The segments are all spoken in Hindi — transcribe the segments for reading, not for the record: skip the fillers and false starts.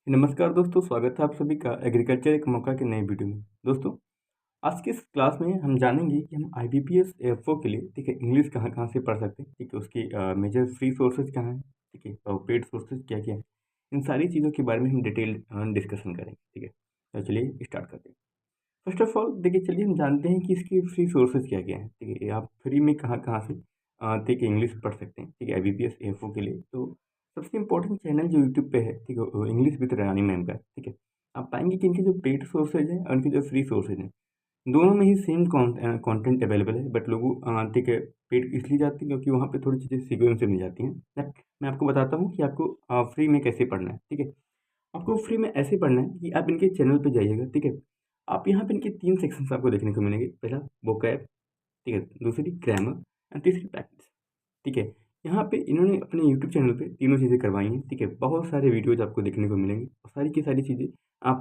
नमस्कार दोस्तों, स्वागत है आप सभी का एग्रीकल्चर एक मौका के नए वीडियो में। दोस्तों, आज की इस क्लास में हम जानेंगे कि हम आईबीपीएस एएफओ के लिए ठीक है इंग्लिश कहाँ-कहाँ से पढ़ सकते हैं, ठीक है? उसकी मेजर फ्री सोर्सेज़ कहाँ हैं, ठीक है? और पेड सोर्सेज़ क्या-क्या हैं? इन सारी चीज़ों के बारे में हम डिटेल डिस्कशन करेंगे, ठीक है? तो चलिए स्टार्ट करते हैं। फर्स्ट ऑफ ऑल देखिए चलिए हम जानते हैं कि इसकी फ्री सोर्सेज़ क्या-क्या हैं, ठीक है? आप फ्री में कहाँ-कहाँ से ठीक है इंग्लिश पढ़ सकते हैं, ठीक है? आईबीपीएस एएफओ के लिए। तो सबसे इम्पोर्टेंट चैनल जो यूट्यूब पे है, ठीक है? इंग्लिश विद रानी मैम का, ठीक है? आप पाएँगे कि इनके जो पेड सोर्सेज़ हैं और इनके जो फ्री सोर्सेज़ हैं, दोनों में ही सेम कंटेंट अवेलेबल है। बट लोग ठीक है पेड इसलिए जाते हैं क्योंकि वहाँ पे थोड़ी चीज़ें सीक्वेंस से मिल जाती हैं। बट मैं आपको बताता हूँ कि आपको फ्री में कैसे पढ़ना है, ठीक है? आपको फ्री में ऐसे पढ़ना है कि आप इनके चैनल पे जाइएगा, ठीक है? आप यहाँ पे इनके 3 सेक्शंस आपको देखने को मिलेंगे। पहला वोकैब, ठीक है? दूसरी ग्रामर एंड तीसरी प्रैक्टिस, ठीक है? यहाँ पे इन्होंने अपने यूट्यूब चैनल पे तीनों चीज़ें करवाई हैं, ठीक है? बहुत सारे वीडियोज़ आपको देखने को मिलेंगे और सारी की सारी चीज़ें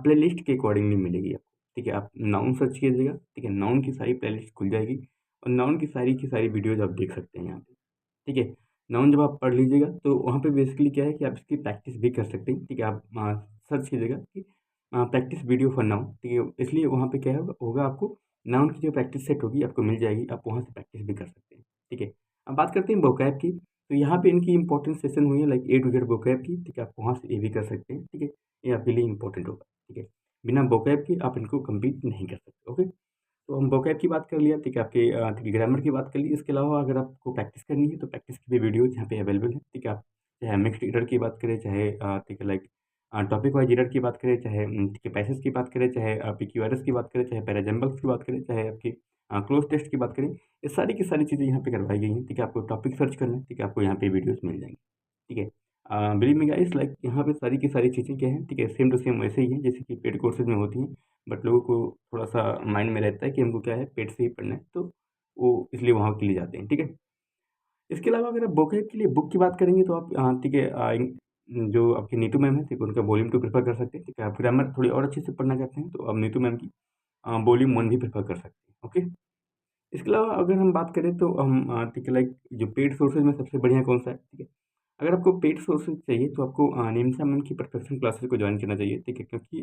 प्लेलिस्ट के अकॉर्डिंगली मिलेगी आपको, ठीक है? आप नाउन सर्च कीजिएगा, ठीक है? नाउन की सारी प्लेलिस्ट खुल जाएगी और नाउन की सारी वीडियोज़ आप देख सकते हैं यहाँ पे, ठीक है? नाउन जब आप पढ़ लीजिएगा तो वहाँ पे बेसिकली क्या है कि आप इसकी प्रैक्टिस भी कर सकते हैं, ठीक है? आप सर्च कीजिएगा कि प्रैक्टिस वीडियो फॉर नाउन, ठीक है? इसलिए वहाँ पे क्या होगा होगा आपको नाउन की जो प्रैक्टिस सेट होगी आपको मिल जाएगी, आप वहाँ से प्रैक्टिस भी कर सकते हैं, ठीक है? अब बात करते हैं वोकैब की, तो यहाँ पे इनकी इम्पोर्टेंट सेशन हुई है like A to Z vocab की, ठीक है? आप वहाँ से ये भी कर सकते हैं, ठीक है? ये आपके लिए इम्पोर्टेंट होगा, ठीक है? बिना वोकैब के आप इनको कंप्लीट नहीं कर सकते, ओके? तो हम वोकैब की बात कर लिया, ठीक है? आपके ठीक है ग्रामर की बात कर ली, इसके अलावा अगर आपको प्रैक्टिस करनी है तो प्रैक्टिस की भी वीडियोज़ यहाँ पे अवेलेबल है, ठीक है? आप चाहे मिक्स्ड एरर की बात करें, चाहे ठीक है लाइक टॉपिक वाइज़ एरर की बात करें, चाहे ठीक है पैसेज की बात करें, चाहे पीक्यूआरएस की बात करें, चाहे पैराजम्बल्स की बात करें, चाहे आपकी क्लोज़ टेस्ट की बात करें, ये सारी की सारी चीज़ें यहाँ पे करवाई गई हैं, ठीक है? आपको टॉपिक सर्च करना है, ठीक है? आपको यहाँ पे वीडियोज़ मिल जाएँगी, ठीक है? बिलीव मी गाइस लाइक यहाँ पे सारी की सारी चीज़ें क्या हैं, ठीक है? सेम टू सेम वैसे ही हैं जैसे कि पेड कोर्सेज़ में होती हैं। बट लोगों को थोड़ा-सा माइंड में रहता है कि हमको क्या है पेट से ही पढ़ना है, तो वो इसलिए वहाँ के लिए जाते हैं, ठीक है? इसके अलावा अगर आप वोकैब के लिए बुक की बात करेंगे तो आप ठीक है जो आपकी नीतू मैम है, ठीक है? उनका वॉल्यूम 2 प्रेफ़र कर सकते हैं, ठीक है? आप ग्रामर थोड़ी और अच्छे से पढ़ना चाहते हैं, तो आप नीतू मैम की वॉल्यूम 1 भी प्रेफ़र कर सकते हैं, ओके? इसके अलावा अगर हम बात करें तो हम ठीक है लाइक जो पेड सोर्सेज़ में सबसे बढ़िया कौन-सा है, ठीक है? अगर आपको पेड सोर्सेज़ चाहिए तो आपको निमिषा मैम की परफेक्शन क्लासेस को जॉइन करना चाहिए, ठीक है? क्योंकि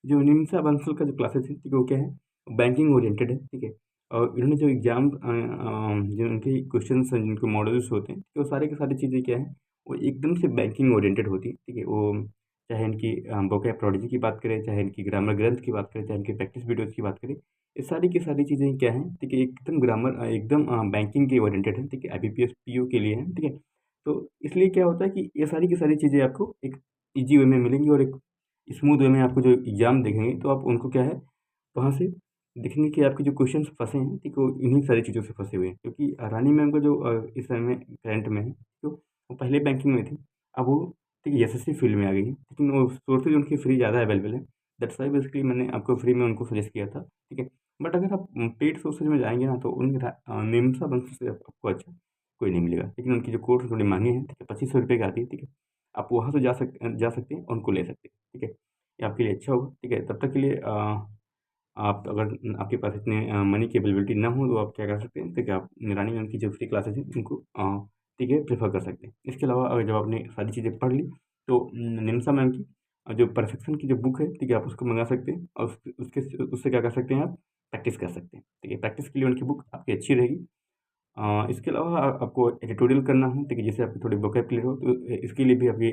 जो निमिषा बंसल का जो क्लासेस है, ठीक है? वो क्या है बैंकिंग ओरिएंटेड है, ठीक है? और इन्होंने जो एग्ज़ाम जो उनके क्वेश्चन्स हैं, जिनके मॉडल्स होते हैं, तो सारे के सारी चीज़ें क्या हैं, वो एकदम से बैंकिंग ओरिएंटेड होती हैं, ठीक है? वो चाहे इनकी vocab prodigy की बात करें, चाहे इनकी ग्रामर ग्रंथ की बात करें, चाहे इनकी प्रैक्टिस वीडियोज़ की बात करें, ये सारी की सारी चीज़ें क्या हैं, ठीक है? एकदम ग्रामर एकदम बैंकिंग के ओरिएंटेड है, ठीक है? आईबीपीएस पीओ के लिए है, ठीक है? तो इसलिए क्या होता है कि ये सारी की सारी चीज़ें आपको एक ईज़ी वे में मिलेंगी और एक स्मूथ वे में आपको जो एग्ज़ाम देखेंगे तो आप उनको क्या है, वहाँ से देखेंगे कि आपके जो क्वेश्चन्स फँसे हैं, ठीक है? वो इन्हीं सारी चीज़ों से फँसे हुए हैं। क्योंकि रानी मैम का जो इस समय करंट में है, तो वो पहले बैंकिंग में थी, अब वो ठीक है एसएससी फील्ड में आ गई हैं, लेकिन वो सोर्सेज़ उनकी फ्री ज़्यादा अवेलेबल है। दैट्स व्हाई बेसिकली मैंने आपको फ्री में उनको सजेस्ट किया था, ठीक है? बट अगर आप पेड सोर्सेज़ में जाएँगे ना तो निम्सा बंसल से आपको अच्छा कोई नहीं मिलेगा। लेकिन उनकी जो कोर्स थोड़ी महँगी हैं, ठीक है? ₹2500 की आती है, ठीक है? आप वहाँ से जा सकते हैं और उनको ले सकते हैं, ठीक है? ये आपके लिए अच्छा होगा, ठीक है? तब तक के लिए आप अगर आपके पास इतने मनी की अवेलेबिलिटी ना हो तो आप क्या कर सकते हैं, ठीक है? आप निरानी मैम की जो फ्री क्लासेज़ हैं उनको ठीक है प्रेफ़र कर सकते हैं। इसके अलावा अगर जब आपने सारी चीज़ें पढ़ ली तो निम्सा मैम की जो परफेक्शन की जो बुक है, ठीक है? आप उसको मँगा सकते हैं और उससे क्या कर सकते हैं आप प्रैक्टिस कर सकते हैं, ठीक है? प्रैक्टिस के लिए उनकी बुक आपकी अच्छी रहेगी। इसके अलावा आपको एडिटोरियल करना हो, ठीक है? जैसे आपकी थोड़ी वोकैब क्लियर हो तो इसके लिए भी आपकी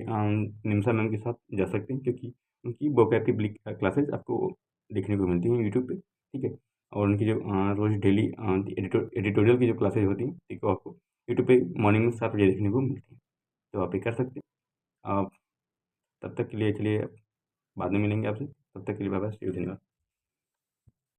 निम्सा मैम के साथ जा सकते हैं क्योंकि उनकी वोकैब की क्लासेज़ आपको देखने को मिलती हैं यूट्यूब पे, ठीक है? और उनकी जो रोज़ डेली एडिटोरियल की जो क्लासेज़ होती हैं, ठीक है? वो आपको यूट्यूब पे मॉर्निंग में 7 बजे देखने को मिलती हैं। तो आप ये कर सकते हैं। आप तब तक के लिए चलिए बाद में मिलेंगे आपसे। तब तक के लिए बाय-बाय। सी यू धन्यवाद।